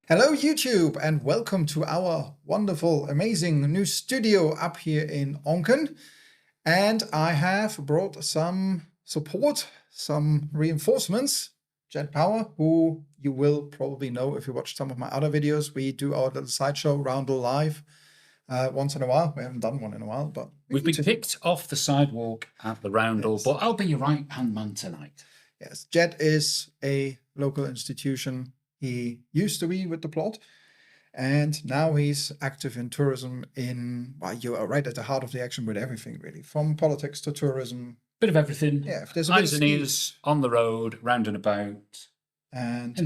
Hello YouTube and welcome to our wonderful, amazing new studio up here in Onken. And I have brought some support, some reinforcements. Ged Power, who you will probably know if you watched some of my other videos. We do our little sideshow Roundel live once in a while. We haven't done one in a while, but we've been picked off the sidewalk at the Roundel, yes. But I'll be your right-hand man tonight. Yes, Ged is a local institution. He used to be with the plot, and now he's active in tourism well, you are right at the heart of the action with everything, really, from politics to tourism. Bit of everything. Yeah, if there's eyes and ears on the road, round and about. And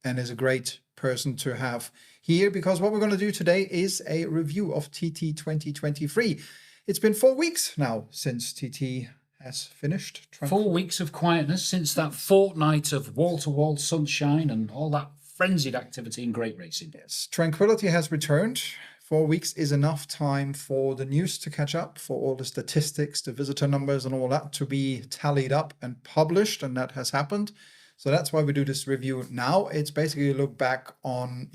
is a great person to have here, because what we're going to do today is a review of TT 2023. It's been 4 weeks now since TT has finished. 4 weeks of quietness since that fortnight of wall-to-wall sunshine and all that frenzied activity and great racing. Yes, tranquility has returned. 4 weeks is enough time for the news to catch up, for all the statistics, the visitor numbers and all that to be tallied up and published, and that has happened. So that's why we do this review now. It's basically a look back on,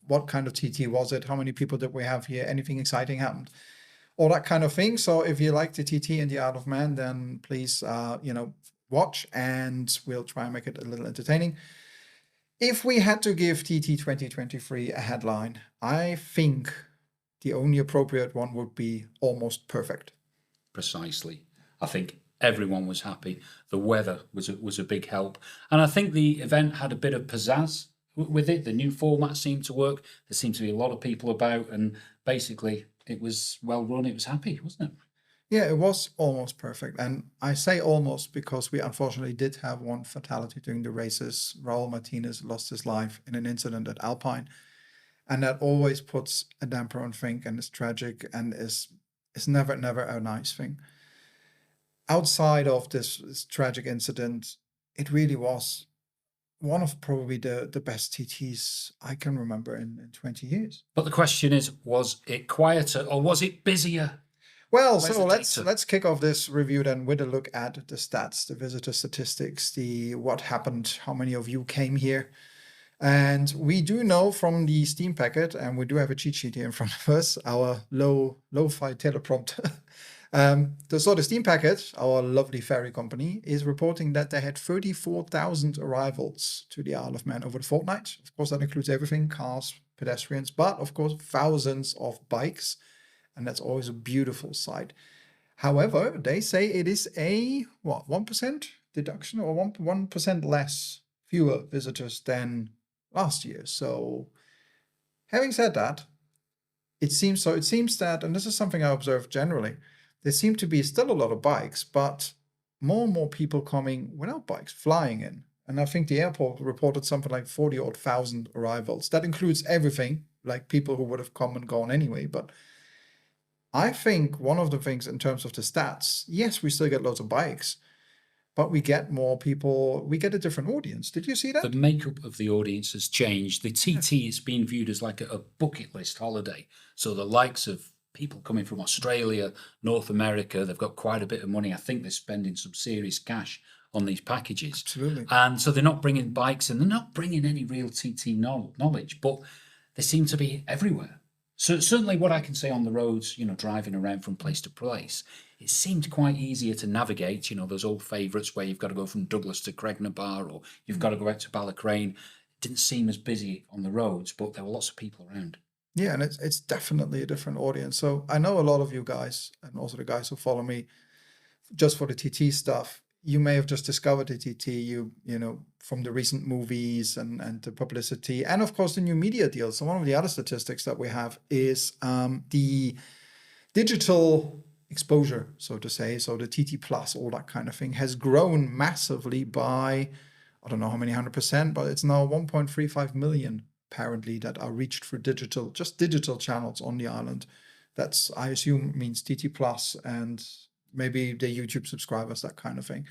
what kind of TT was it? How many people did we have here? Anything exciting happened? All that kind of thing. So if you like the TT and the Isle of Man, then please, watch, and we'll try and make it a little entertaining. If we had to give TT 2023 a headline, I think the only appropriate one would be almost perfect. Precisely. I think everyone was happy. The weather was a big help. And I think the event had a bit of pizzazz with it. The new format seemed to work. There seemed to be a lot of people about, and basically it was well run. It was happy, wasn't it? Yeah, it was almost perfect. And I say almost because we unfortunately did have one fatality during the races. Raul Martinez lost his life in an incident at Alpine. And that always puts a damper on things, and is tragic, and is never a nice thing. Outside of this tragic incident, it really was one of probably the best TTs I can remember in 20 years. But the question is, was it quieter or was it busier? Well, so let's kick off this review then with a look at the stats, the visitor statistics, what happened, how many of you came here. And we do know from the Steam packet, and we do have a cheat sheet here in front of us, our lo-fi teleprompter. So the Steam packet, our lovely ferry company, is reporting that they had 34,000 arrivals to the Isle of Man over the fortnight. Of course, that includes everything, cars, pedestrians, but of course, thousands of bikes. And that's always a beautiful sight. However, they say it is a, 1% deduction, or 1% less, fewer visitors than last year. So having said that, it seems that, and this is something I observed generally, there seem to be still a lot of bikes, but more and more people coming without bikes, flying in. And I think the airport reported something like 40,000 arrivals. That includes everything, like people who would have come and gone anyway. But I think one of the things in terms of the stats, yes, we still get loads of bikes, but we get more people, we get a different audience. Did you see that? The makeup of the audience has changed. The TT is being viewed as like a bucket list holiday. So the likes of people coming from Australia, North America, they've got quite a bit of money. I think they're spending some serious cash on these packages. Absolutely. And so they're not bringing bikes, and they're not bringing any real TT knowledge, but they seem to be everywhere. So certainly what I can say on the roads, driving around from place to place, it seemed quite easier to navigate, those old favourites where you've got to go from Douglas to Cregnabar, or you've got to go out to Ballacrane. It didn't seem as busy on the roads, but there were lots of people around. Yeah, and it's definitely a different audience. So I know a lot of you guys, and also the guys who follow me just for the TT stuff, you may have just discovered the TT, from the recent movies and the publicity, and of course the new media deals. So one of the other statistics that we have is the digital exposure, so to say. So the TT Plus, all that kind of thing, has grown massively by, I don't know how many 100%, but it's now 1.35 million apparently that are reached through digital channels on the island. That's, I assume, means TT Plus and maybe the YouTube subscribers, that kind of thing.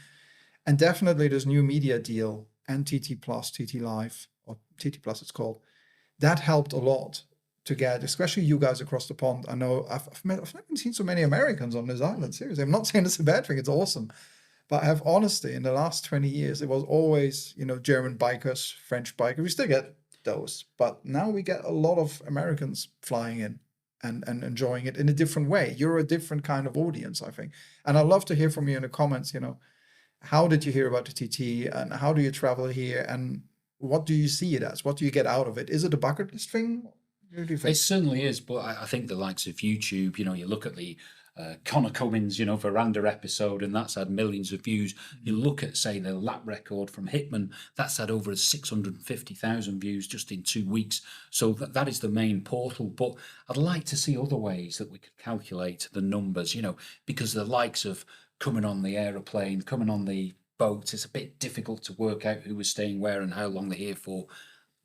And definitely this new media deal and TT Plus, TT Live, or TT Plus it's called, that helped a lot to get, especially you guys across the pond. I know I've never seen so many Americans on this island, seriously. I'm not saying it's a bad thing, it's awesome. But I have honestly, in the last 20 years, it was always, German bikers, French bikers. We still get those. But now we get a lot of Americans flying in and enjoying it in a different way. You're a different kind of audience, I think. And I'd love to hear from you in the comments, how did you hear about the TT and how do you travel here and what do you see it as? What do you get out of it? Is it a bucket list thing? What do you think? It certainly is, but I think the likes of YouTube, you look at the Connor Cummins, Veranda episode, and that's had millions of views. You look at, say, the lap record from Hickman, that's had over 650,000 views just in 2 weeks. So that is the main portal. But I'd like to see other ways that we could calculate the numbers, because the likes of coming on the aeroplane, coming on the boat, it's a bit difficult to work out who was staying where and how long they're here for.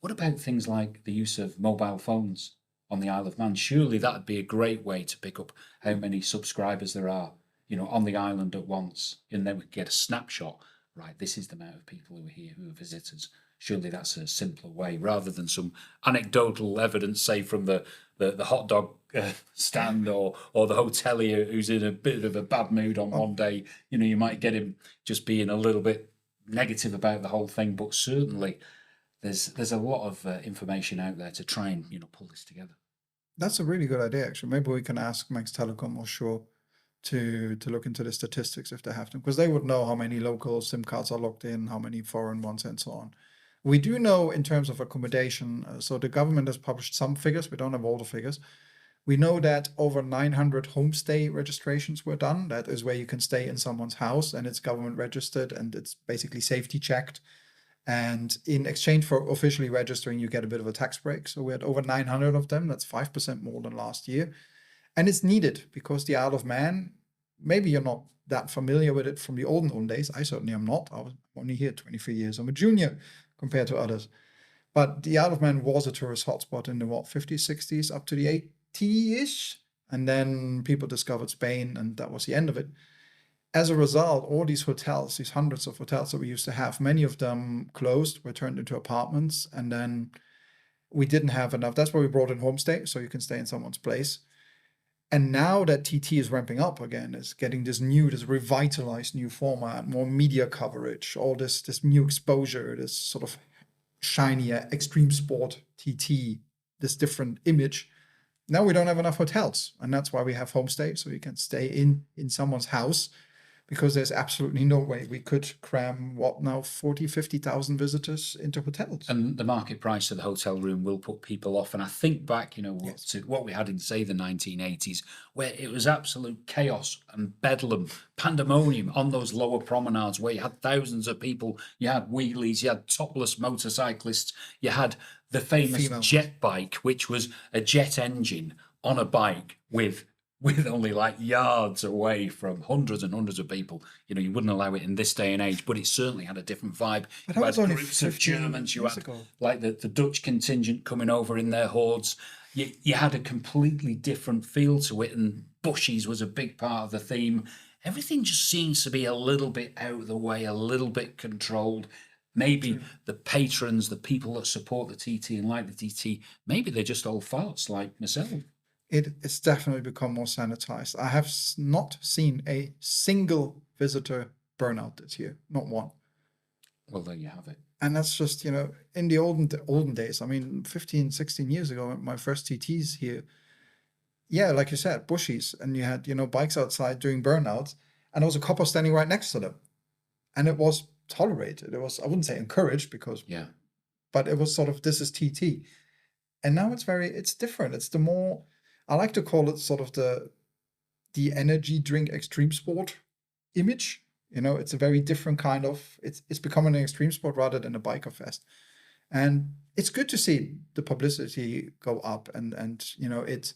What about things like the use of mobile phones on the Isle of Man? Surely that would be a great way to pick up how many subscribers there are, on the island at once. And then we could get a snapshot. Right, this is the amount of people who are here, who are visitors. Surely that's a simpler way, rather than some anecdotal evidence, say from the hot dog stand or the hotelier who's in a bit of a bad mood on one day. You might get him just being a little bit negative about the whole thing, but certainly there's a lot of information out there to try and pull this together. That's a really good idea, actually. Maybe we can ask Max Telecom or Shaw to look into the statistics if they have them, because they would know how many local SIM cards are logged in, how many foreign ones, and so on. We do know in terms of accommodation, so the government has published some figures. We don't have all the figures. We know that over 900 homestay registrations were done. That is where you can stay in someone's house and it's government registered and it's basically safety checked. And in exchange for officially registering, you get a bit of a tax break. So we had over 900 of them. That's 5% more than last year. And it's needed because the Isle of Man, maybe you're not that familiar with it from the olden days. I certainly am not. I was only here 23 years. I'm a junior compared to others. But the Isle of Man was a tourist hotspot in the 50s, 60s, up to the 80s. And then people discovered Spain, and that was the end of it. As a result, all these hotels, these hundreds of hotels that we used to have, many of them closed, were turned into apartments, and then we didn't have enough. That's why we brought in homestay, so you can stay in someone's place. And now that TT is ramping up again, is getting this revitalized new format, more media coverage, all this new exposure, this sort of shiny extreme sport TT, this different image. Now we don't have enough hotels, and that's why we have homestay, so you can stay in someone's house, because there's absolutely no way we could cram 50,000 visitors into hotels. And the market price of the hotel room will put people off. And I think back, Yes. to what we had in, say, the 1980s, where it was absolute chaos and bedlam, pandemonium on those lower promenades where you had thousands of people, you had wheelies, you had topless motorcyclists, you had the famous jet bike, which was a jet engine on a bike with only like yards away from hundreds and hundreds of people. You wouldn't allow it in this day and age, but it certainly had a different vibe. But You that had was only groups of 15 Germans, you years had ago. like the Dutch contingent coming over in their hordes. You had a completely different feel to it, and Bushies was a big part of the theme. Everything just seems to be a little bit out of the way, a little bit controlled. Maybe the patrons, the people that support the TT and like the TT, maybe they're just old farts like myself. It's definitely become more sanitized. I have not seen a single visitor burnout this year, not one. Well, there you have it. And that's just, in the olden days, 15, 16 years ago, my first TTs here, yeah, like you said, bushies, and you had, bikes outside doing burnouts, and there was a couple standing right next to them. And it was tolerated. It was, I wouldn't say encouraged, because, Yeah. but it was sort of, this is TT. And now it's different. It's the more, I like to call it sort of the energy drink extreme sport image. It's a very different kind of, it's becoming an extreme sport rather than a biker fest. And it's good to see the publicity go up and it's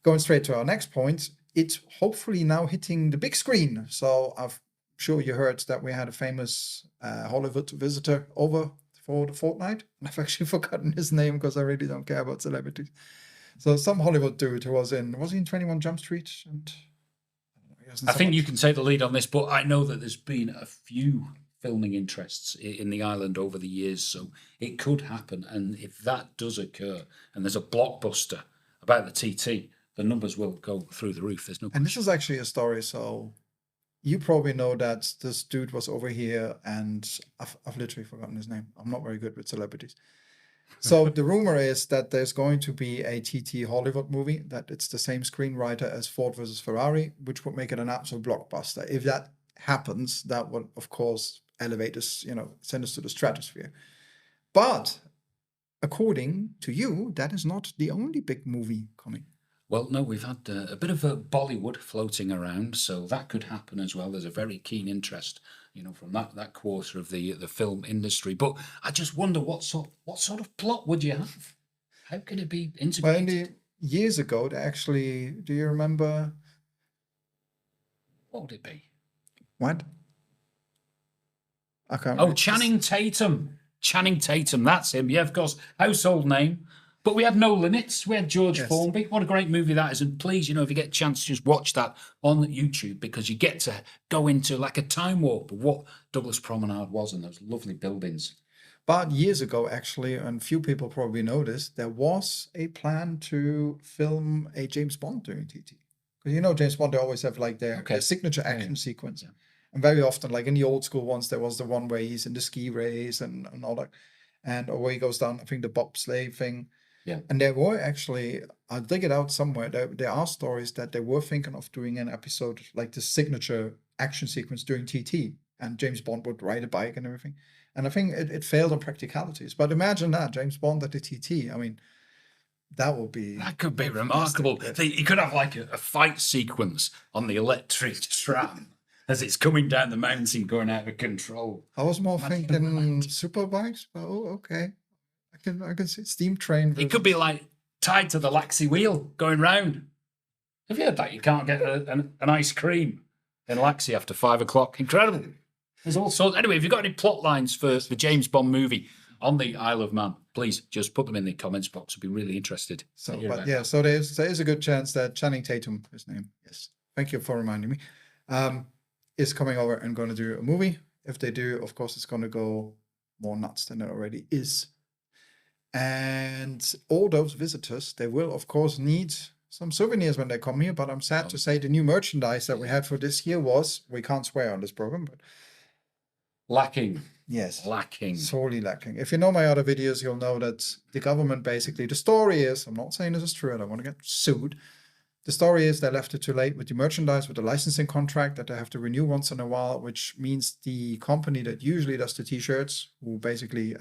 going straight to our next point. It's hopefully now hitting the big screen. So I'm sure you heard that we had a famous Hollywood visitor over for the fortnight. I've actually forgotten his name because I really don't care about celebrities. So some Hollywood dude who was he in 21 Jump Street? And I think you can take the lead on this, but I know that there's been a few filming interests in the island over the years, so it could happen. And if that does occur, and there's a blockbuster about the TT, the numbers will go through the roof. There's no question. And this is actually a story, so you probably know that this dude was over here, and I've literally forgotten his name. I'm not very good with celebrities. So the rumor is that there's going to be a TT Hollywood movie, that it's the same screenwriter as Ford versus Ferrari, which would make it an absolute blockbuster. If that happens, that would, of course, elevate us, send us to the stratosphere. But according to you, that is not the only big movie coming. Well, no, we've had a bit of a Bollywood floating around, so that could happen as well. There's a very keen interest, from that quarter of the film industry. But I just wonder what sort of plot would you have? How could it be Well, integrated? years ago, they actually, do you remember? What would it be? What? I can't. Oh, Channing Tatum. Channing Tatum, that's him. Yeah, of course, household name. But we had no limits. We had George Formby. What a great movie that is. And please, if you get a chance, just watch that on YouTube, because you get to go into like a time warp of what Douglas Promenade was and those lovely buildings. But years ago, actually, and few people probably know this, there was a plan to film a James Bond during TT. Because James Bond, they always have like their signature action sequence. Yeah. And very often, like in the old school ones, there was the one where he's in the ski race and all that. Or where he goes down, I think the bobsleigh thing. Yeah. And there were actually, I'll dig it out somewhere, there are stories that they were thinking of doing an episode like the signature action sequence during TT, and James Bond would ride a bike and everything. And I think it failed on practicalities. But imagine that, James Bond at the TT. I mean, that could be remarkable. You could have like a fight sequence on the electric tram as it's coming down the mountain, going out of control. I was more thinking super bikes, but okay. I can see steam train. It could be like tied to the Laxey wheel going round. Have you heard that? You can't get an ice cream in Laxey after 5 o'clock. Incredible. There's all sorts. Anyway, if you've got any plot lines for the James Bond movie on the Isle of Man, please just put them in the comments box. I'd be really interested. So there is a good chance that Channing Tatum, his name, yes, thank you for reminding me, is coming over and going to do a movie. If they do, of course, it's going to go more nuts than it already is. And all those visitors, they will, of course, need some souvenirs when they come here. But I'm sad to say the new merchandise that we had for this year was, we can't swear on this program, but lacking. Yes. Lacking. Sorely lacking. If you know my other videos, you'll know that the government basically, the story is, I'm not saying this is true, I don't want to get sued. The story is they left it too late with the merchandise, with the licensing contract that they have to renew once in a while, which means the company that usually does the t-shirts, who basically,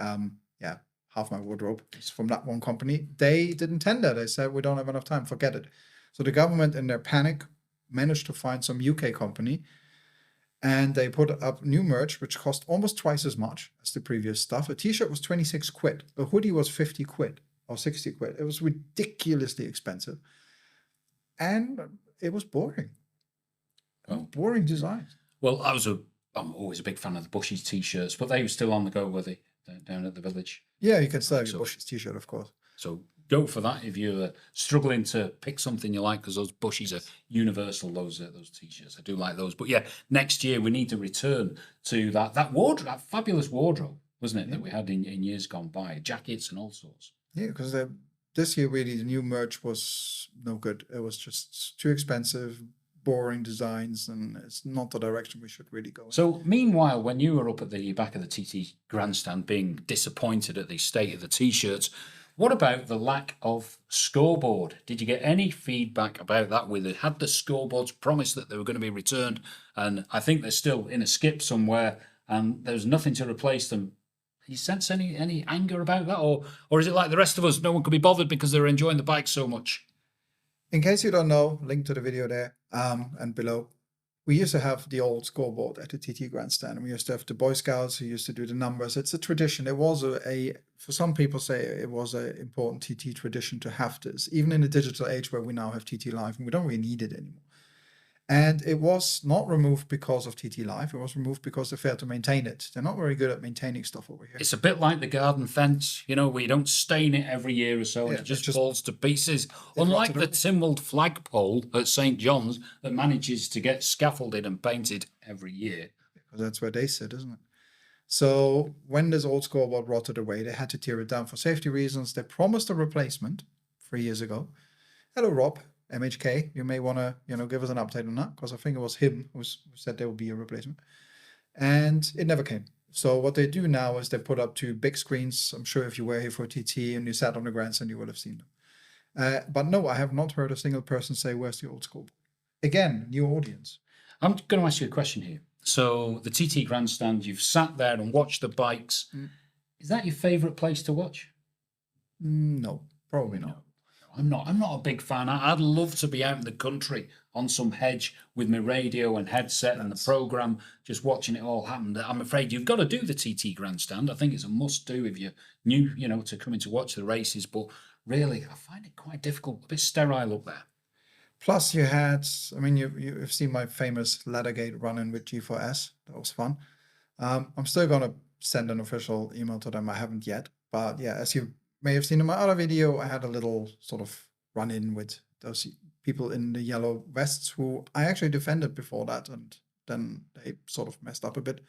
half my wardrobe is from that one company, they didn't tender. They said, we don't have enough time, forget it. So the government, in their panic, managed to find some UK company, and they put up new merch, which cost almost twice as much as the previous stuff. A t-shirt was 26 quid. A hoodie was 50 quid or 60 quid. It was ridiculously expensive. And it was boring. Boring designs. Well, I'm always a big fan of the Bushies t-shirts, but they were still on the go, were they? Down at the village. Yeah, you can still have your Bushies t-shirt, of course. So go for that if you're struggling to pick something you like, because those Bushies are universal, those t-shirts. I do like those. But yeah, next year we need to return to that wardrobe, that fabulous wardrobe, wasn't it, that we had in years gone by, jackets and all sorts. Yeah, because this year really the new merch was no good. It was just too expensive, boring designs, and it's not the direction we should really go in. So meanwhile, when you were up at the back of the TT grandstand being disappointed at the state of the t-shirts, what about the lack of scoreboard? Did you get any feedback about that? Had the scoreboards promised that they were going to be returned, and I think they're still in a skip somewhere, and there's nothing to replace them. Do you sense any anger about that, or is it like the rest of us, no one could be bothered because they're enjoying the bike so much? In case you don't know, link to the video there and below. We used to have the old scoreboard at the TT grandstand. We used to have the Boy Scouts who used to do the numbers. It's a tradition. It was for some people say it was an important TT tradition to have this, even in the digital age where we now have TT Live and we don't really need it anymore. And it was not removed because of TT Live. It was removed because they failed to maintain it. They're not very good at maintaining stuff over here. It's a bit like the garden fence, where you don't stain it every year or so, and it just falls to pieces. Unlike the Tynwald flagpole at St. John's that manages to get scaffolded and painted every year. Because that's where they sit, isn't it? So when this old scoreboard rotted away, they had to tear it down for safety reasons. They promised a replacement 3 years ago. Hello, Rob. MHK, you may want to, give us an update on that, because I think it was him who said there would be a replacement. And it never came. So what they do now is they put up 2 big screens. I'm sure if you were here for TT and you sat on the grandstand, you would have seen them. But no, I have not heard a single person say, where's the old school? Again, new audience. I'm going to ask you a question here. So the TT grandstand, you've sat there and watched the bikes. Is that your favourite place to watch? No, probably not. No, I'm not a big fan. I'd love to be out in the country on some hedge with my radio and headset and the programme, just watching it all happen. I'm afraid you've got to do the TT grandstand. I think it's a must do if you're new, to come in to watch the races. But really, I find it quite difficult, a bit sterile up there. Plus you had, you've seen my famous Laddergate run-in with G4S. That was fun. I'm still going to send an official email to them. I haven't yet. But yeah, as you may have seen in my other video, I had a little sort of run-in with those people in the yellow vests who I actually defended before that, and then they sort of messed up a bit.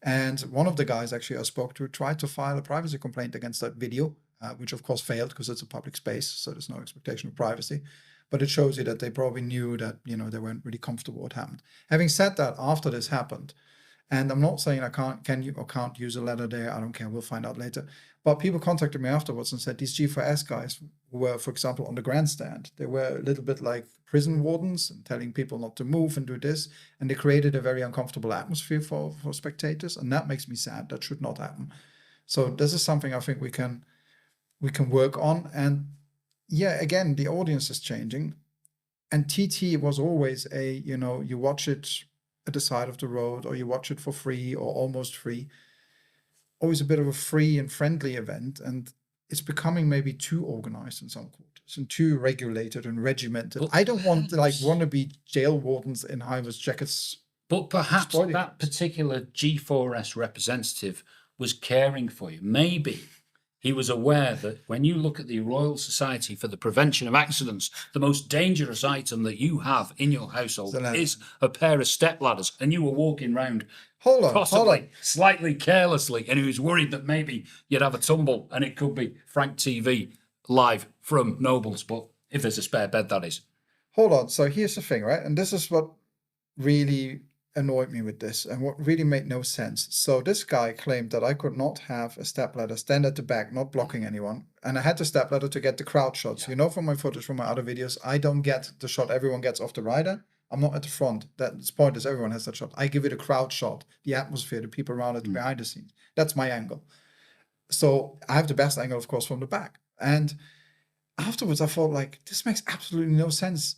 And one of the guys actually I spoke to tried to file a privacy complaint against that video, which of course failed because it's a public space, so there's no expectation of privacy. But it shows you that they probably knew that, they weren't really comfortable with what happened. Having said that, after this happened, and I'm not saying I can't use a letter there, I don't care, we'll find out later. But people contacted me afterwards and said these G4S guys who were, for example, on the grandstand, they were a little bit like prison wardens and telling people not to move and do this. And they created a very uncomfortable atmosphere for spectators. And that makes me sad. That should not happen. So this is something I think we can work on. And yeah, again, the audience is changing. And TT was always you watch it at the side of the road, or you watch it for free or almost free. Always a bit of a free and friendly event. And it's becoming maybe too organized in some quarters and too regulated and regimented. But I don't want wannabe jail wardens in high-vis jackets. But perhaps that particular G4S representative was caring for you. Maybe he was aware that when you look at the Royal Society for the Prevention of Accidents, the most dangerous item that you have in your household is a pair of step ladders, and you were walking around possibly slightly carelessly, and he was worried that maybe you'd have a tumble and it could be Frank TV live from Nobles, but if there's a spare bed, that is. Hold on. So here's the thing, right? And this is what really annoyed me with this and what really made no sense. So this guy claimed that I could not have a stepladder stand at the back, not blocking anyone. And I had the stepladder to get the crowd shots. Yeah. From my footage from my other videos, I don't get the shot everyone gets off the rider. I'm not at the front. That's the point is everyone has that shot. I give it a crowd shot, the atmosphere, the people around it, behind the scenes. That's my angle. So I have the best angle, of course, from the back. And afterwards I thought, this makes absolutely no sense.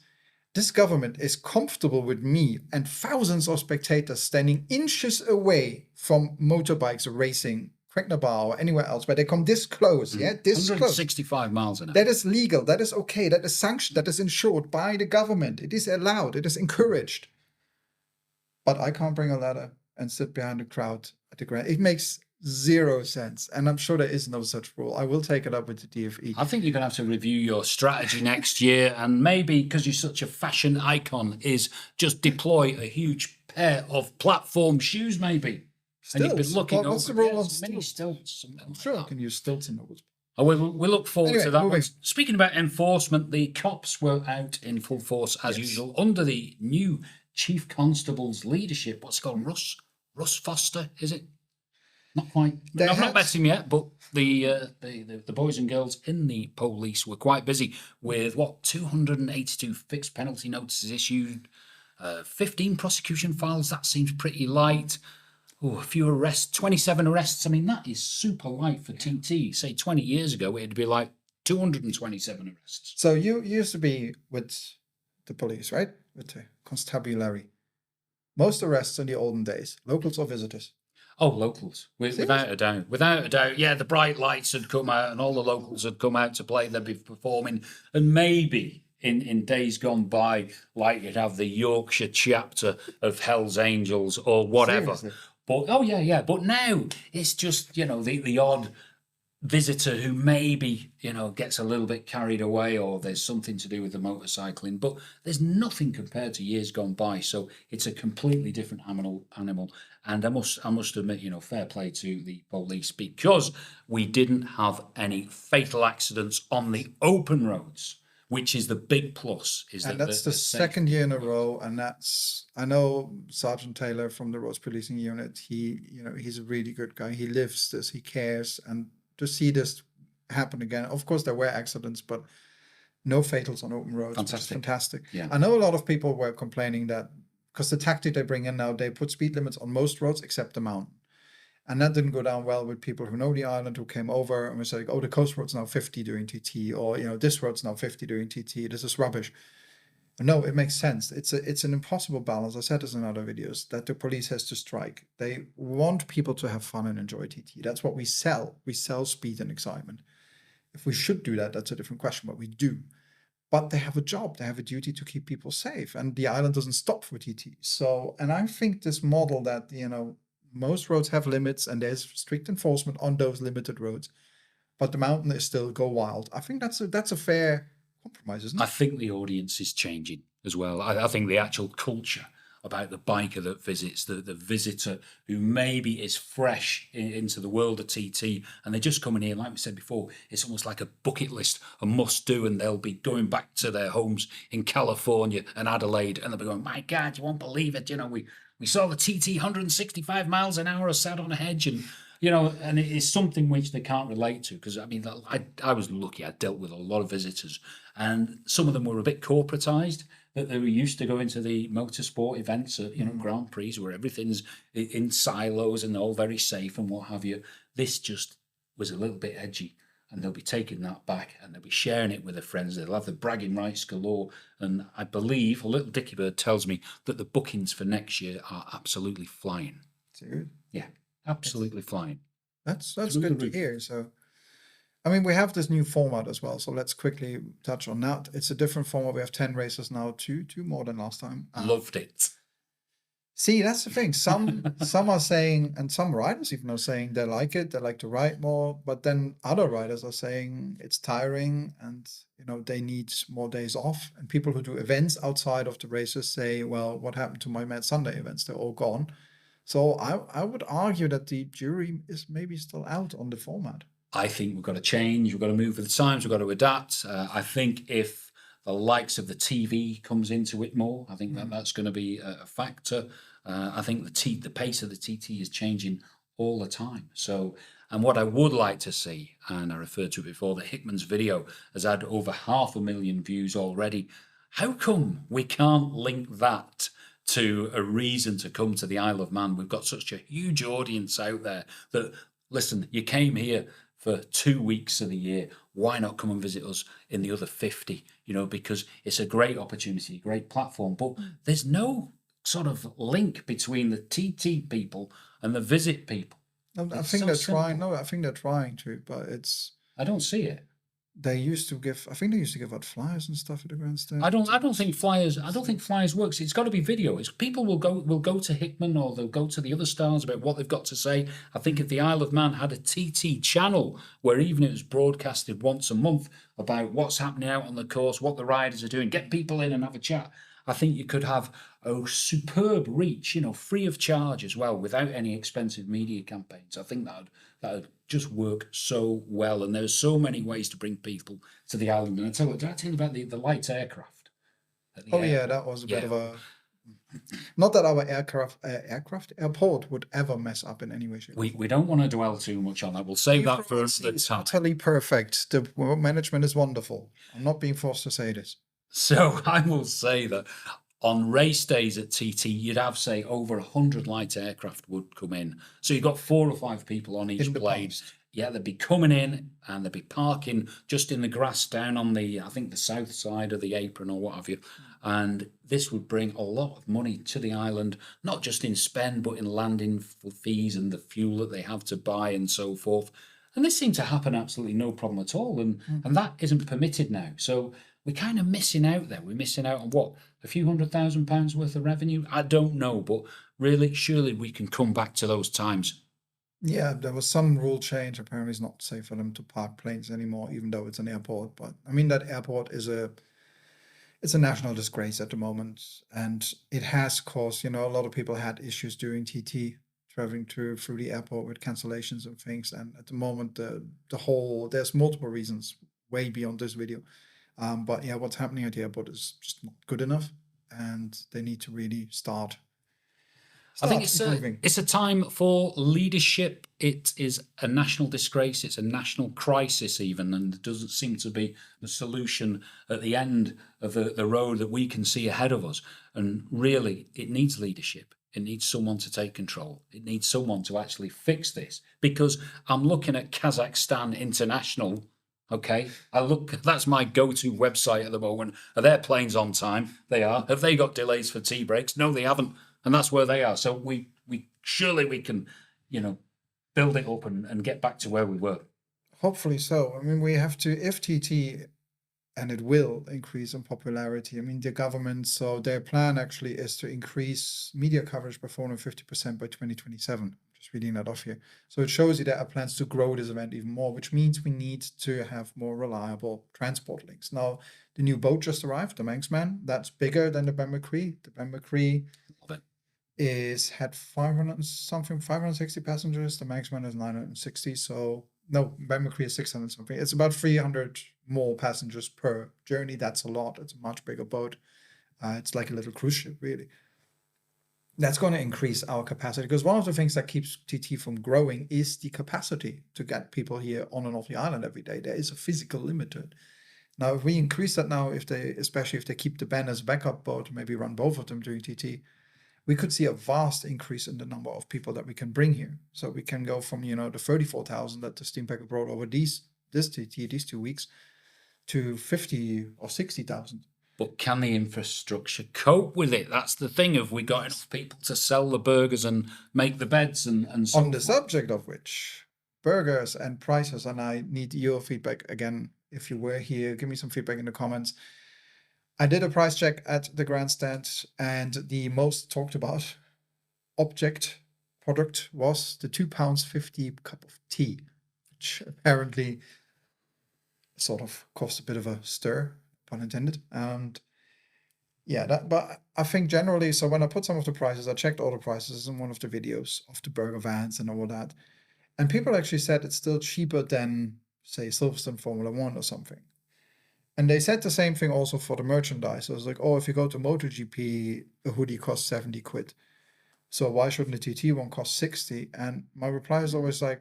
This government is comfortable with me and thousands of spectators standing inches away from motorbikes racing, Quacknabar or anywhere else, where they come this close, this 165 miles an hour. That is legal, that is okay, that is sanctioned, that is insured by the government. It is allowed, it is encouraged. But I can't bring a ladder and sit behind the crowd at the ground. It makes zero sense, and I'm sure there is no such rule. I will take it up with the DFE. I think you're going to have to review your strategy next year, and maybe because you're such a fashion icon, is just deploy a huge pair of platform shoes, maybe. Stilts. And you've been looking what's over the rule on many stilts. I'm sure I can use stilts in those. We'll look forward to that one. Speaking about enforcement, the cops were out in full force as usual under the new Chief Constable's leadership. What's it called? Russ Foster, is it? Not quite. I've not met him yet, but the boys and girls in the police were quite busy with 282 fixed penalty notices issued, 15 prosecution files. That seems pretty light. A few arrests, 27 arrests. I mean, that is super light for TT. Say 20 years ago, it'd be like 227 arrests. So you used to be with the police, right? With the constabulary. Most arrests in the olden days, locals or visitors? Oh, locals, without a doubt. Without a doubt, yeah, the bright lights had come out and all the locals had come out to play, they'd be performing. And maybe in days gone by, like you'd have the Yorkshire chapter of Hell's Angels or whatever. Seriously? But, but now it's just, the odd visitor who maybe, gets a little bit carried away or there's something to do with the motorcycling, but there's nothing compared to years gone by. So it's a completely different animal. And I must admit, fair play to the police because we didn't have any fatal accidents on the open roads. which is the big plus. Is And that that's the second year in a row, and I know Sergeant Taylor from the Roads Policing Unit. He's a really good guy. He lives this, he cares, and to see this happen again. Of course, there were accidents, but no fatals on open roads, which is fantastic. Yeah. I know a lot of people were complaining that because the tactic they bring in now, they put speed limits on most roads except the mountain. And that didn't go down well with people who know the island, who came over and was like, oh, the coast road's now 50 during TT, or, this road's now 50 during TT. This is rubbish. No, it makes sense. It's an impossible balance. I said this in other videos that the police has to strike. They want people to have fun and enjoy TT. That's what we sell. We sell speed and excitement. If we should do that, that's a different question, but we do. But they have a job. They have a duty to keep people safe. And the island doesn't stop for TT. So, and I think this model that, most roads have limits and there's strict enforcement on those limited roads, but the mountain is still go wild. I think that's a fair compromise, isn't it? I think the audience is changing as well. I think the actual culture about the biker that visits, the visitor who maybe is fresh into the world of TT, and they're just coming here, like we said before, it's almost like a bucket list, a must do, and they'll be going back to their homes in California and Adelaide, and they'll be going, my God, you won't believe it, we saw the TT 165 miles an hour sat on a hedge, and and it is something which they can't relate to, because I was lucky. I dealt with a lot of visitors, and some of them were a bit corporatized, that they were used to going to the motorsport events at Grand Prix where everything's in silos and all very safe and what have you. This just was a little bit edgy, and they'll be taking that back and they'll be sharing it with their friends. They'll have the bragging rights galore. And I believe, a little Dicky Bird tells me that the bookings for next year are absolutely flying. Dude. Yeah, absolutely flying. That's good to hear. So, I mean, we have this new format as well. So let's quickly touch on that. It's a different format. We have 10 races now, two more than last time. Loved it. See, that's the thing. Some are saying, and some riders even are saying they like it, they like to ride more, but then other riders are saying it's tiring and they need more days off. And people who do events outside of the races say, well, what happened to my Mad Sunday events? They're all gone. So I would argue that the jury is maybe still out on the format. I think we've got to change, we've got to move with the times, we've got to adapt. I think if the likes of the TV comes into it more, I think that's going to be a factor. I think the pace of the TT is changing all the time. So, and what I would like to see, and I referred to it before, that Hickman's video has had over 500,000 views already. How come we can't link that to a reason to come to the Isle of Man? We've got such a huge audience out there that, listen, you came here for 2 weeks of the year. Why not come and visit us in the other 50? Because it's a great opportunity, a great platform. But there's no sort of link between the TT people and the visit people. No, I think they're trying. No, I think they're trying to, but I don't see it. They used to give. I think they used to give out flyers and stuff at the grandstand. I don't think flyers works. It's got to be video. People will go to Hickman, or they'll go to the other stars about what they've got to say. I think if the Isle of Man had a TT channel where even it was broadcasted once a month about what's happening out on the course, what the riders are doing, get people in and have a chat, I think you could have a superb reach, free of charge as well, without any expensive media campaigns. I think that would just work so well. And there's so many ways to bring people to the island. And did I tell you about the light aircraft? Yeah, that was a bit of a... Not that our airport would ever mess up in any way, shape, we don't want to dwell too much on that. We'll save that for another time. Utterly perfect. The management is wonderful. I'm not being forced to say this. So I will say that on race days at TT, you'd have, say, over 100 light aircraft would come in. So you've got 4 or 5 people on each blade. Yeah, they'd be coming in and they'd be parking just in the grass down on the south side of the apron or what have you. And this would bring a lot of money to the island, not just in spend, but in landing fees and the fuel that they have to buy and so forth. And this seemed to happen absolutely no problem at all. And that isn't permitted now. So we're kind of missing out there. We're missing out on what? A few £100,000 worth of revenue? I don't know, but really, surely we can come back to those times. Yeah, there was some rule change. Apparently it's not safe for them to park planes anymore, even though it's an airport. But I mean, that airport is it's a national disgrace at the moment. And it has caused, a lot of people had issues during TT traveling through the airport with cancellations and things. And at the moment, there's multiple reasons way beyond this video But yeah, what's happening at the airport is just not good enough, and they need to really start I think improving. it's a time for leadership. It is a national disgrace. It's a national crisis, even, and there doesn't seem to be the solution at the end of the road that we can see ahead of us. And really, it needs leadership. It needs someone to take control. It needs someone to actually fix this. Because I'm looking at Kazakhstan International. Okay, that's my go-to website at the moment. Are their planes on time? They are. Have they got delays for tea breaks? No, they haven't. And that's where they are. So we surely we can, build it up and get back to where we were. Hopefully so. I mean, we have to, if TT, and it will increase in popularity. I mean, the government, so their plan actually is to increase media coverage by 450% by 2027. Just reading that off here. So it shows you that our plans to grow this event even more, which means we need to have more reliable transport links. Now, the new boat just arrived, the Manxman. That's bigger than the Ben McCree. The Ben McCree had 560 passengers. The Manxman is 960. So no, Ben McCree is 600 something. It's about 300 more passengers per journey. That's a lot. It's a much bigger boat. It's like a little cruise ship, really. That's going to increase our capacity, because one of the things that keeps TT from growing is the capacity to get people here on and off the island every day. There is a physical limit to it. Now, if we increase that now, especially if they keep the Ben as a backup boat, maybe run both of them during TT, we could see a vast increase in the number of people that we can bring here. So we can go from, the 34,000 that the Steampacker brought over these 2 weeks to 50 or 60,000. But can the infrastructure cope with it? That's the thing. Have we got enough people to sell the burgers and make the beds and so on the subject of which, burgers and prices, and I need your feedback again. If you were here, give me some feedback in the comments. I did a price check at the grandstand, and the most talked about product was the £2.50 cup of tea, which apparently sort of caused a bit of a stir, pun intended. And yeah, but I think generally, so when I put some of the prices, I checked all the prices in one of the videos of the burger vans and all that. And people actually said it's still cheaper than, say, Silverstone Formula One or something. And they said the same thing also for the merchandise. So it was like, if you go to MotoGP, a hoodie costs 70 quid. So why shouldn't the TT one cost 60? And my reply is always like,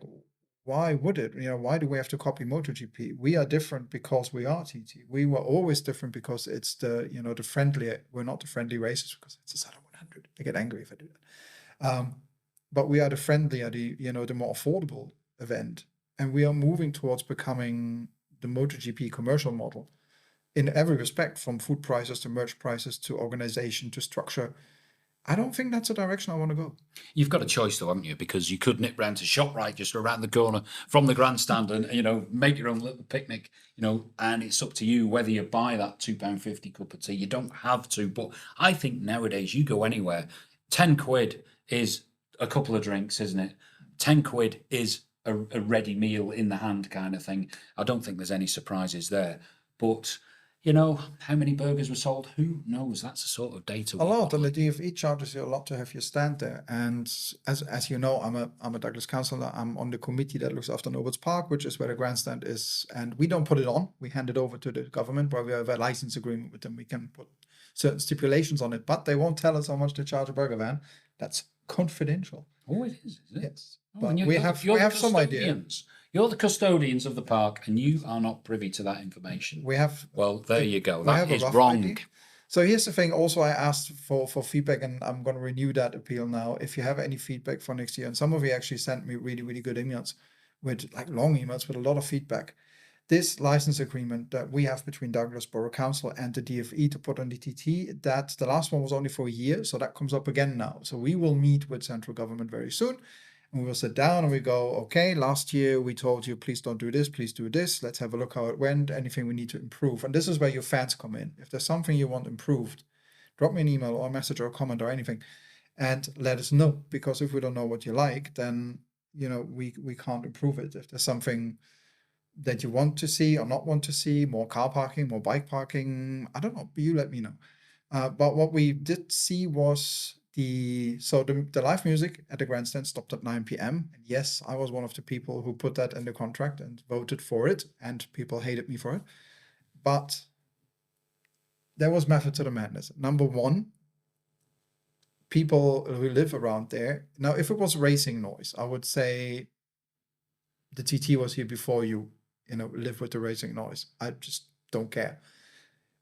why would it? Why do we have to copy MotoGP? We are different because we are TT. We were always different because it's the friendly. We're not the friendly racers because it's a Saturn 100. They get angry if I do that. But we are the friendlier, the more affordable event. And we are moving towards becoming the MotoGP commercial model in every respect, from food prices to merch prices to organization to structure. I don't think that's a direction I want to go. You've got a choice, though, haven't you? Because you could nip round to ShopRite just around the corner from the grandstand and, make your own little picnic, and it's up to you whether you buy that £2.50 cup of tea. You don't have to. But I think nowadays you go anywhere, 10 quid is a couple of drinks, isn't it? 10 quid is a ready meal in the hand kind of thing. I don't think there's any surprises there. But how many burgers were sold? Who knows? That's the sort of data. A lot, and the DFE charges you a lot to have your stand there. And as you know, I'm a Douglas councillor. I'm on the committee that looks after Norbord's Park, which is where the grandstand is. And we don't put it on. We hand it over to the government, where we have a license agreement with them. We can put certain stipulations on it, but they won't tell us how much to charge a burger van. That's confidential. Oh, it is it? Yes. But we have some idea. You're the custodians of the park, and you are not privy to that information. Well, there you go. That is wrong. Idea. So here's the thing. Also, I asked for feedback, and I'm going to renew that appeal now. If you have any feedback for next year, and some of you actually sent me really, really good emails with long emails with a lot of feedback. This license agreement that we have between Douglas Borough Council and the DFE to put on the TT, that the last one was only for a year, so that comes up again now. So we will meet with central government very soon. And we will sit down and we go, okay, last year we told you, please don't do this, please do this. Let's have a look how it went, anything we need to improve. And this is where your fans come in. If there's something you want improved, drop me an email or a message or a comment or anything and let us know. Because if we don't know what you like, then, we can't improve it. If there's something that you want to see or not want to see, more car parking, more bike parking, I don't know, you let me know. But what we did see was the live music at the grandstand stopped at 9 p.m. And yes, I was one of the people who put that in the contract and voted for it, and people hated me for it. But there was method to the madness. Number one, people who live around there. Now, if it was racing noise, I would say the TT was here before you, live with the racing noise. I just don't care.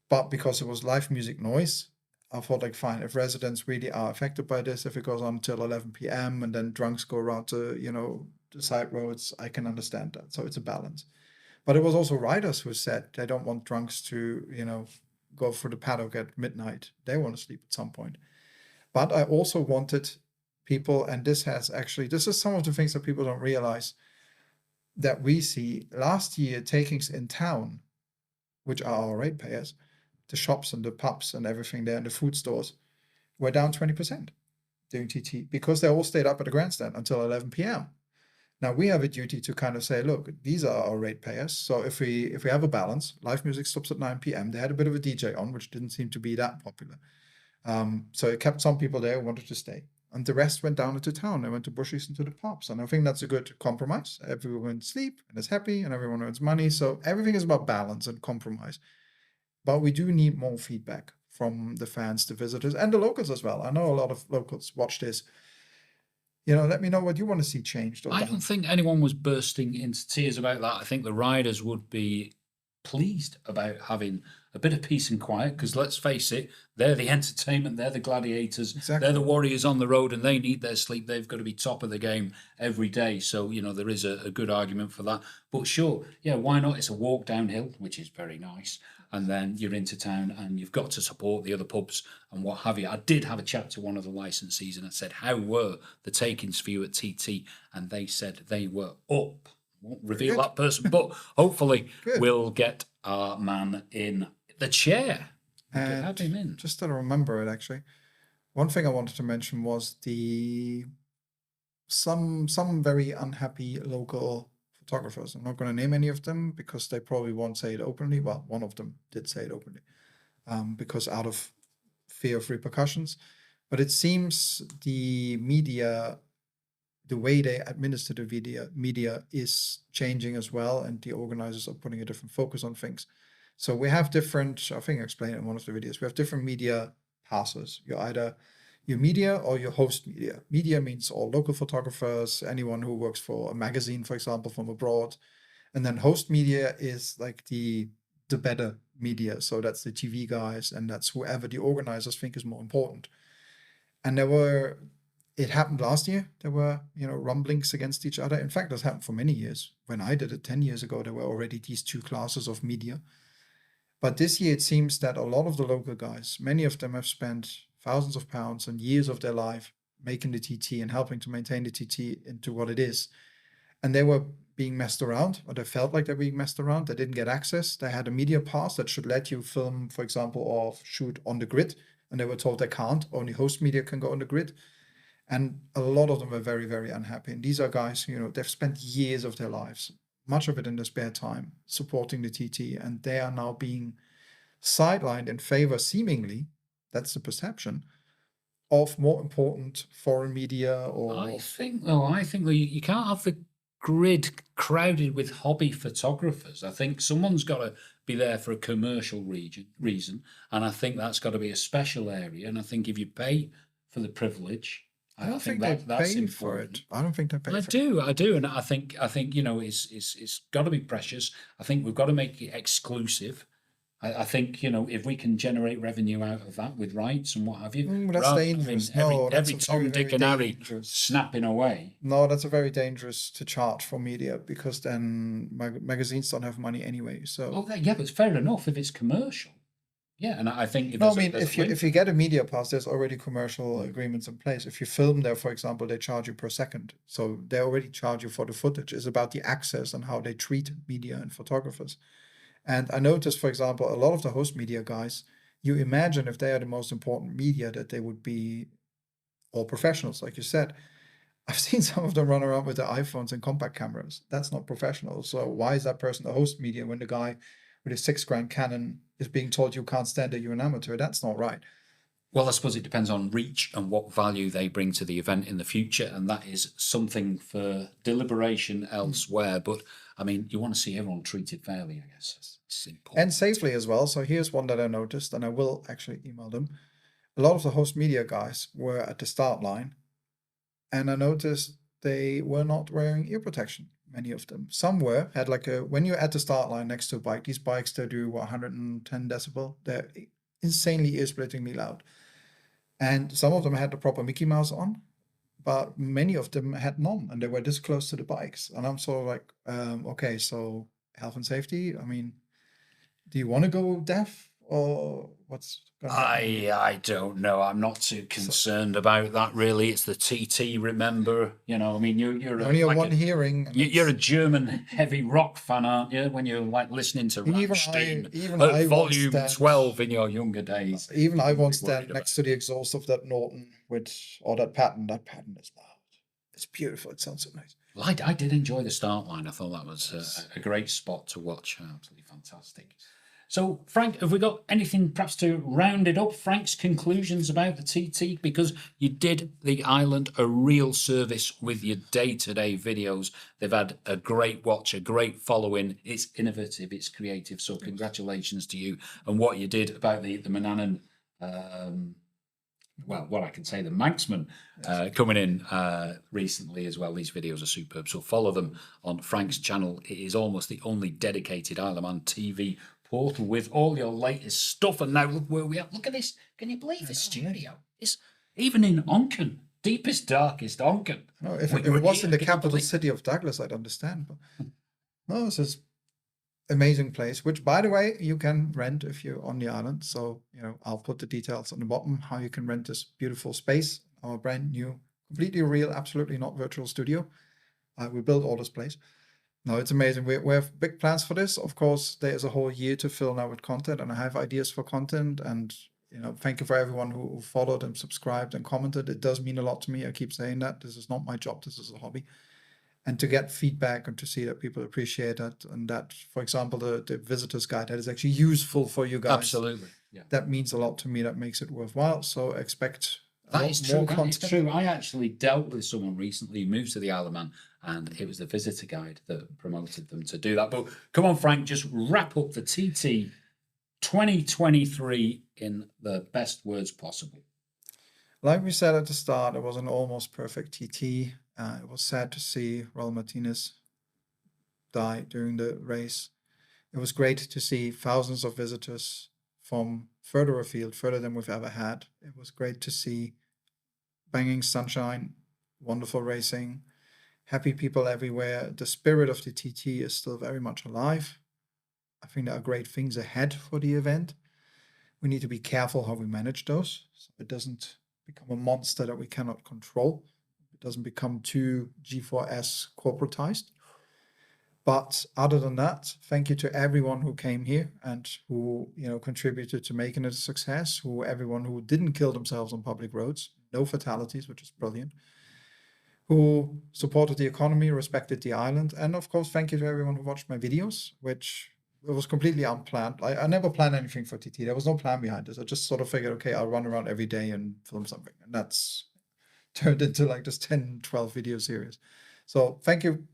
But because it was live music noise, I thought, like, fine, if residents really are affected by this, if it goes on till 11 p.m. and then drunks go around to, the side roads, I can understand that. So it's a balance. But it was also riders who said they don't want drunks to, go through the paddock at midnight. They want to sleep at some point. But I also wanted people, and this is some of the things that people don't realize, that we see last year takings in town, which are our ratepayers, the shops and the pubs and everything there and the food stores, were down 20% during TT because they all stayed up at the grandstand until 11 p.m. Now we have a duty to kind of say, look, these are our ratepayers. So if we have a balance, live music stops at 9 p.m. They had a bit of a DJ on, which didn't seem to be that popular. So it kept some people there who wanted to stay. And the rest went down into town. They went to bushes and to the pubs. And I think that's a good compromise. Everyone went to sleep and is happy and everyone earns money. So everything is about balance and compromise. But we do need more feedback from the fans, the visitors, and the locals as well. I know a lot of locals watch this. Let me know what you want to see changed. I don't think anyone was bursting into tears about that. I think the riders would be pleased about having a bit of peace and quiet, because let's face it, they're the entertainment, they're the gladiators, Exactly. They're the warriors on the road, and they need their sleep. They've got to be top of the game every day. So, there is a good argument for that. But sure, yeah, why not? It's a walk downhill, which is very nice. And then you're into town and you've got to support the other pubs and what have you. I did have a chat to one of the licensees and I said, how were the takings for you at TT? And they said they were up. Won't reveal that person, but hopefully we'll get our man in the chair. And have him in. Just that I remember it, actually. One thing I wanted to mention was some very unhappy local photographers. I'm not going to name any of them because they probably won't say it openly. Well, one of them did say it openly, because out of fear of repercussions. But it seems the media, the way they administer the media is changing as well, and the organizers are putting a different focus on things. So we have different, I think I explained in one of the videos, we have different media passes. You're either your media or your host media. Media means all local photographers, anyone who works for a magazine, for example, from abroad. And then host media is like the better media. So that's the TV guys, and that's whoever the organizers think is more important. And it happened last year. There were, rumblings against each other. In fact, this happened for many years. When I did it 10 years ago, there were already these two classes of media. But this year, it seems that a lot of the local guys, many of them have spent thousands of pounds and years of their life making the TT and helping to maintain the TT into what it is. And they were being messed around, or they felt like they were being messed around. They didn't get access. They had a media pass that should let you film, for example, or shoot on the grid. And they were told they can't. Only host media can go on the grid. And a lot of them were very, very unhappy. And these are guys, they've spent years of their lives, much of it in their spare time, supporting the TT. And they are now being sidelined in favor, seemingly, that's the perception, of more important foreign media. Or I think you can't have the grid crowded with hobby photographers. I think someone's got to be there for a commercial reason. And I think that's got to be a special area. And I think if you pay for the privilege, I don't think they pay for it. I don't think they pay for it. I do. And I think it's got to be precious. I think we've got to make it exclusive. I think, if we can generate revenue out of that with rights and what have you. That's dangerous. Every Tom, Dick and Harry snapping away. No, that's a very dangerous to charge for media, because then magazines don't have money anyway. So yeah, but it's fair enough if it's commercial. Yeah, and I think if you get a media pass, there's already commercial agreements in place. If you film there, for example, they charge you per second. So they already charge you for the footage. It's about the access and how they treat media and photographers. And I noticed, for example, a lot of the host media guys, you imagine if they are the most important media that they would be all professionals, like you said. I've seen some of them run around with their iPhones and compact cameras. That's not professional. So why is that person a host media when the guy with a $6,000 Canon is being told you can't stand it, you're an amateur? That's not right. Well, I suppose it depends on reach and what value they bring to the event in the future, and that is something for deliberation elsewhere. But I mean, you want to see everyone treated fairly, I guess. It's important. And safely as well. So here's one that I noticed, and I will actually email them. A lot of the host media guys were at the start line, and I noticed they were not wearing ear protection. Many of them. Some had like when you're at the start line next to a bike, these bikes, they do 110 decibel. They're insanely ear-splittingly loud. And some of them had the proper Mickey Mouse on, but many of them had none, and they were this close to the bikes. And I'm sort of like, okay, so health and safety, I mean, do you want to go deaf? Or what's going on? I don't know. I'm not too concerned about that, really. It's the TT, remember? You know, I mean, you're only like one hearing. You're a German heavy rock fan, aren't you? When you're like listening to Rammstein at volume 12 in your younger days. Even I once stand next to the exhaust of that Norton that pattern. That pattern is loud. It's beautiful. It sounds so nice. Well, I did enjoy the start line. I thought that was a great spot to watch. Absolutely fantastic. So, Frank, have we got anything perhaps to round it up? Frank's conclusions about the TT? Because you did the island a real service with your day-to-day videos. They've had a great watch, a great following. It's innovative, it's creative. So congratulations to you and what you did about the Manannan, well, what I can say, the Manxman coming in recently as well. These videos are superb. So follow them on Frank's channel. It is almost the only dedicated Isle of Man TV portal with all your latest stuff. And now look where we are. Look at this. Can you believe this studio? It's even in Onken, deepest, darkest Onken. No, if it was in the capital city of Douglas, I'd understand. But no, this is amazing place, which, by the way, you can rent if you're on the island. So, I'll put the details on the bottom, how you can rent this beautiful space, our brand new, completely real, absolutely not virtual studio. We built all this place. No, it's amazing. We have big plans for this. Of course, there is a whole year to fill now with content, and I have ideas for content. And, thank you for everyone who followed and subscribed and commented. It does mean a lot to me. I keep saying that. This is not my job. This is a hobby. And to get feedback and to see that people appreciate it, and that, for example, the visitor's guide, that is actually useful for you guys. Absolutely. Yeah. That means a lot to me. That makes it worthwhile. So expect that is true. That is true. I actually dealt with someone recently who moved to the Isle of Man, and it was the visitor guide that promoted them to do that. But come on, Frank, just wrap up the TT 2023 in the best words possible. Like we said at the start, it was an almost perfect TT. It was sad to see Raul Martinez die during the race. It was great to see thousands of visitors from further afield, further than we've ever had. It was great to see banging sunshine, wonderful racing, happy people everywhere. The spirit of the TT is still very much alive. I think there are great things ahead for the event. We need to be careful how we manage those, so it doesn't become a monster that we cannot control. It doesn't become too G4S corporatized. But other than that, thank you to everyone who came here and who contributed to making it a success. Everyone who didn't kill themselves on public roads, no fatalities, which is brilliant. Who supported the economy, respected the island, and of course, thank you to everyone who watched my videos, which it was completely unplanned. I never planned anything for TT. There was no plan behind this. I just sort of figured, okay, I'll run around every day and film something, and that's turned into like this 10, 12 video series. So thank you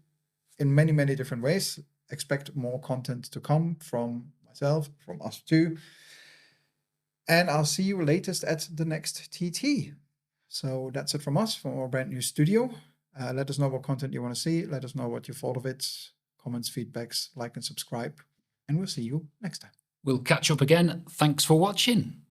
in many, many different ways. Expect more content to come from myself, from us too. And I'll see you latest at the next TT. So that's it from us, from our brand new studio. Let us know what content you want to see. Let us know what you thought of it. Comments, feedbacks, like and subscribe. And we'll see you next time. We'll catch up again. Thanks for watching.